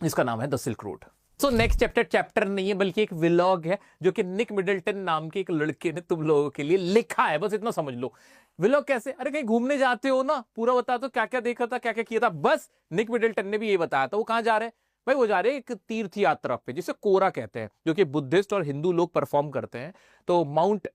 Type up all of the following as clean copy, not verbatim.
इसका नाम है the Silk road. So next chapter नहीं है बल्कि एक व्लॉग है जो कि निक मिडल्टन नाम के एक लड़के ने तुम लोगों के लिए लिखा है, बस इतना समझ लो। व्लॉग कैसे, अरे कहीं घूमने जाते हो ना, पूरा बता दो क्या क्या देखा था, क्या क्या किया था। बस निक मिडल्टन ने भी ये बताया था। वो कहां जा रहे हैं भाई, वो जा रहे हैं एक तीर्थ यात्रा पे जिसे कोरा कहते हैं, जो कि बुद्धिस्ट और हिंदू लोग परफॉर्म करते हैं। तो माउंट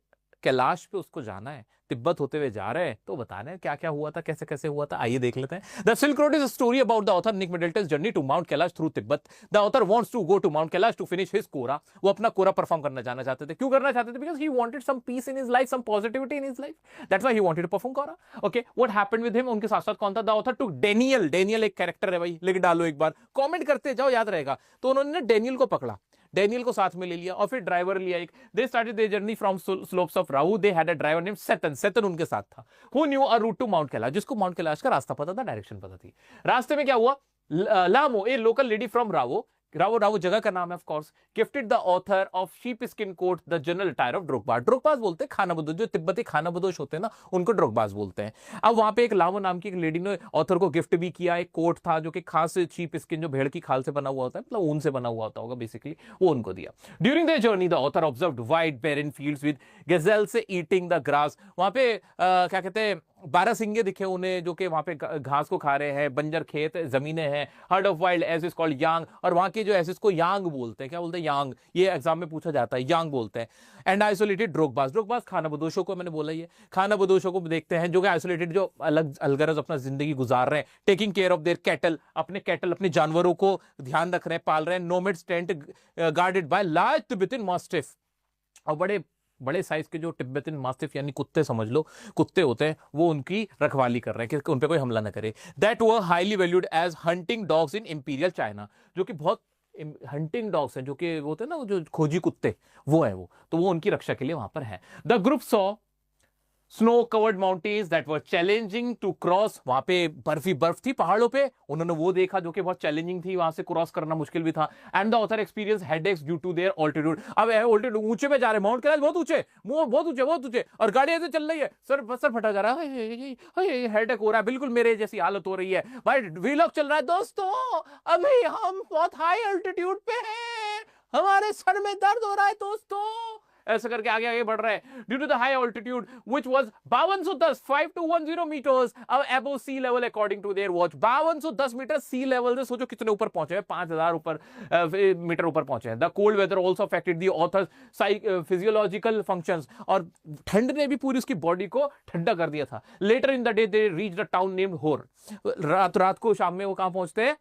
कैलाश पे उसको जाना है, तिब्बत होते हुए जा रहे हैं। तो बता रहे हैं क्या क्या हुआ था, कैसे कैसे हुआ था, आइए देख लेते हैं। The Silk Road is a story about the author Nick Middleton journey to Mount Kailash through Tibet. The author wants to go to Mount Kailash to finish his kora. वो अपना कोरा परफॉर्म करना जाना चाहते थे। क्यों करना चाहते थे? Because he wanted some peace in his life, some positivity in his life, that's why he wanted to perform kora. Okay, what happened with him? उनके साथ साथ कौन था? The author to Daniel. Daniel एक कैरेक्टर है भाई, लिख डालो एक बार, कमेंट करते जाओ, याद रहेगा। तो उन्होंने डेनियल को पकड़ा, डेनियल को साथ में ले लिया और फिर ड्राइवर लिया एक। They started their journey from slopes of Rahu. They had a driver name Setan. Setan उनके साथ था। Who knew a route to Mount Kailash, जिसको माउंट कैलाश का रास्ता पता था, डायरेक्शन पता थी। रास्ते में क्या हुआ? Lamo, a local lady from Rawo, Rawo जगह का नाम है of course, gifted the author of sheep skin coat the general attire of drokpa. Drokpas बोलते हैं खानाबदोश, जो तिब्बती खानाबदोश होते हैं ना, उनको ड्रोगबाज बोलते हैं। अब वहां पे एक लामो नाम की एक लेडी ने ऑथर को गिफ्ट भी किया। एक कोट था जो कि खास शीप स्किन, जो भेड़ की खाल से बना हुआ होता है, मतलब ऊन से बना हुआ होता होगा बेसिकली, वो उनको दिया। During the journey the author observed wide barren fields with gazelles eating the grass. वहां पे क्या कहते हैं, 12 सिंगे दिखे उन्हें, जो कि वहां पे घास को खा रहे हैं। बंजर खेत जमीनें हैं। हर्ड ऑफ वाइल्ड एसिस कॉल्ड यांग, और वहां के जो एसिस को यांग बोलते हैं। क्या बोलते हैं? यांग। ये एग्जाम में पूछा जाता है, यांग बोलते हैं। And isolated ड्रोगबाज। ड्रोगबाज खानाबदोशों को, मैंने बोला ये खानाबदोशों को देखते हैं, जो कि आइसोलेटेड, जो अलग अलगरज अपना जिंदगी गुजार रहे हैं। Taking care of their cattle, अपने कैटल, अपने जानवरों को ध्यान रख रहे हैं, पाल रहे हैं। Nomads tent guarded by large Tibetan mastiff, और बड़े बड़े साइज के जो तिब्बतन मास्टिफ यानी कुत्ते समझ लो, कुत्ते होते हैं, वो उनकी रखवाली कर रहे हैं कि उन पे कोई हमला ना करे। That were highly valued as hunting dogs in imperial China, जो कि बहुत हंटिंग डॉग्स हैं, जो कि होते हैं ना जो खोजी कुत्ते, वो है वो, तो वो उनकी रक्षा के लिए वहां पर है। The group saw snow covered mountains that were challenging to cross. वहां पे बर्फ थी पहाड़ों पे, उन्होंने वो देखा जो कि बहुत चैलेंजिंग थी, वहां से क्रॉस करना मुश्किल भी था। And the author experience headaches due to their altitude. अब ऑल्टीट्यूड ऊंचे पे जा रहे, माउंट कैलाश बहुत ऊंचे, बहुत ऊंचे, और गाड़ी ऐसे चल रही है, सर फटा जा रहा है, हेडेक हो रहा है, बिल्कुल मेरे जैसी हालत हो रही है भाई। व्लॉग चल रहा है दोस्तों, अभी हम बहुत हाई ऑल्टीट्यूड पे हैं, हमारे सर में दर्द हो रहा है दोस्तों। ऐसा करके आगे आगे बढ़ रहे हैं। Due to the high altitude which was 5210 5210 metres above sea level according to their watch. 5210 metre sea level से सोचो कितने ऊपर पहुंचे हैं, 5000 ऊपर मीटर ऊपर पहुंचे हैं। The cold weather also affected the author's physiological functions, और ठंड ने भी पूरी उसकी बॉडी को ठंडा कर दिया था। Later in the day they reached a town named Hor. रात को, शाम में वो कहां पहुंचते हैं?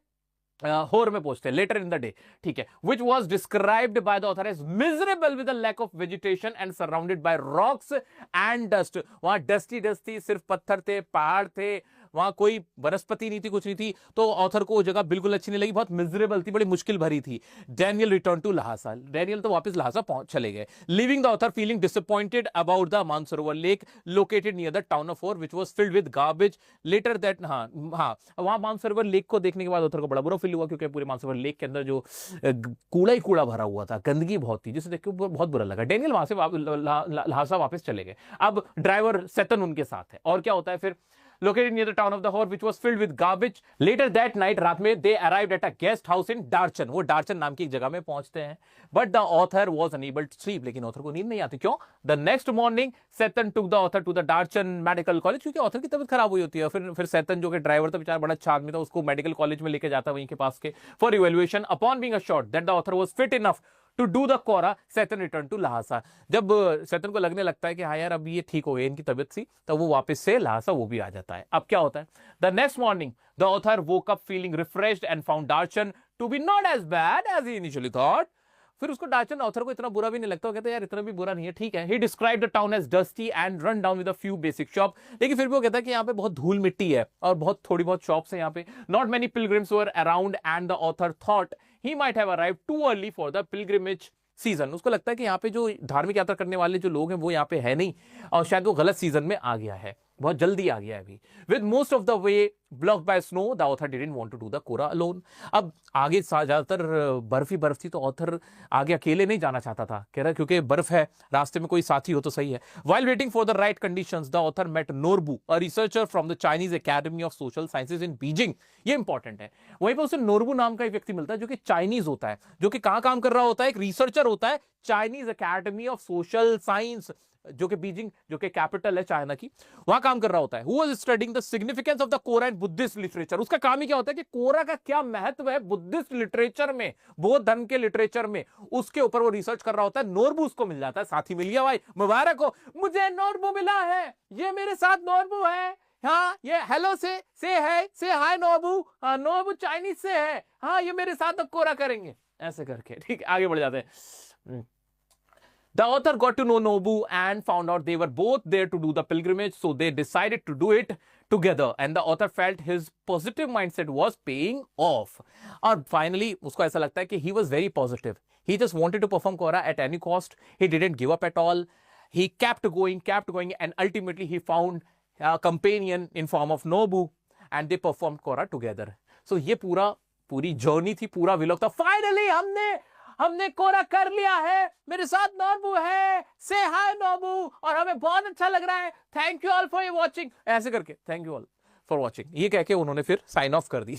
होर में पहुंचते हैं, लेटर इन द डे, ठीक है। Which was described by the author as miserable with lack of vegetation and surrounded by rocks and dust. वहां डस्टी सिर्फ पत्थर थे, पहाड़ थे, वहां कोई वनस्पति नहीं थी, कुछ नहीं थी। तो ऑथर को वो जगह बिल्कुल अच्छी नहीं लगी, बहुत मिजरेबल थी, बड़ी मुश्किल भरी थी। Daniel return to Lhasa. Daniel तो वापस लहासा पहुंच चले गए। Leaving the author feeling disappointed about the Mansarovar lake located near the town of Hor, which was filled with garbage. Later that, वहां मानसरोवर लेक को देखने के बाद ऑथर को बड़ा बुरा फील हुआ, क्योंकि पूरे मानसरोवर लेक के अंदर जो कूड़ा ही कूड़ा भरा हुआ था, गंदगी बहुत थी, जिसे देख के बहुत बुरा लगा। डैनियल वहां से लहासा वापस चले गए। अब ड्राइवर सेतन उनके साथ है, और क्या होता है फिर? Located near the town of the Hor, which was filled with garbage. Later that night, रात में they arrived at a guest house in Darchan. वो डार्चन नाम की एक जगह में पहुंचते हैं। But the author was unable to sleep. लेकिन ऑथर को नींद नहीं आती। क्यों? The next morning, Setan took the author to the Darchan Medical College, क्योंकि ऑथर की तबीयत खराब हुई होती है। फिर सेतन, जो कि ड्राइवर था, बेचारा बड़ा अच्छा आदमी था, उसको मेडिकल कॉलेज में लेके जाता वहीं के पास के, for evaluation. Upon being assured that the author was fit enough to do the kora, Setan return to Lhasa. जब सेतन को लगने लगता है कि हाँ यार अब ये ठीक हो गए इनकी तबीयत सी, तो वो वापस से लहासा वो भी आ जाता है। अब क्या होता है? The next morning the author woke up feeling refreshed and found Darchen to be not as bad as he initially thought. फिर उसको डार्चन, ऑथर को इतना बुरा भी नहीं लगता, वो कहता है यार इतना भी बुरा नहीं है, ठीक है। He described the town as dusty and run down with a few basic shop. लेकिन फिर भी वो कहता है कि यहाँ पे बहुत धूल मिट्टी है और बहुत थोड़ी बहुत शॉप्स हैं यहाँ पे। Not many pilgrims were around and the author thought he might have arrived too early for the pilgrimage season. उसको लगता है कि यहाँ पे जो धार्मिक यात्रा करने वाले जो लोग हैं वो यहाँ पे है नहीं, और शायद वो गलत सीजन में आ गया है। बहुत जल्दी आ गया है अभी। With most of the way block by snow, the author didn't want to do the kora alone. अब आगे ज्यादातर बर्फ ही बर्फ थी, तो ऑथर आगे अकेले नहीं जाना चाहता था, कह रहा क्योंकि बर्फ है, रास्ते में कोई साथी हो तो सही है। While waiting for the right conditions, the author met Norbu, a researcher from the Chinese Academy of Social Sciences in Beijing. ये इंपॉर्टेंट है। वहीं पर उसे नोरबू नाम का एक व्यक्ति मिलता है जो कि चाइनीज होता है, जो कि कहां काम कर रहा होता है, एक रिसर्चर होता है Chinese Academy of social science, जो कि बीजिंग, जो कि कैपिटल है चाइना की, वहां काम कर रहा होता है। Who was studying the significance of the kora in Buddhist literature. उसका काम ही क्या होता है कि कोरा का क्या महत्व है बुद्धिस्ट लिटरेचर में, बौद्ध धर्म के लिटरेचर में, उसके ऊपर वो रिसर्च कर रहा होता है। नोरबू उसको मिल जाता है, साथी मिल गया भाई, मुबारक हो, मुझे नोरबू मिला है, ये मेरे साथ नोरबू है। हाँ ये हेलो से है, से हाय नोरबू। हाँ नोरबू चाइनीज से है, हाँ ये मेरे साथ अब कोरा करेंगे, ऐसे करके। ठीक है, आगे बढ़ जाते हैं। The author got to know Nobu and found out they were both there to do the pilgrimage, so they decided to do it together. And the author felt his positive mindset was paying off. और finally उसको ऐसा लगता है कि he was very positive. He just wanted to perform Kora at any cost. He didn't give up at all. He kept going, and ultimately he found a companion in form of Nobu, and they performed Kora together. So ये पूरी journey थी, पूरा vlog था। Finally हमने कोरा कर लिया है, मेरे साथ नोबू है, से हाय नोबू, और हमें बहुत अच्छा लग रहा है, thank you all for watching, ऐसे करके thank you all for watching ये कह के उन्होंने फिर साइन ऑफ कर दी।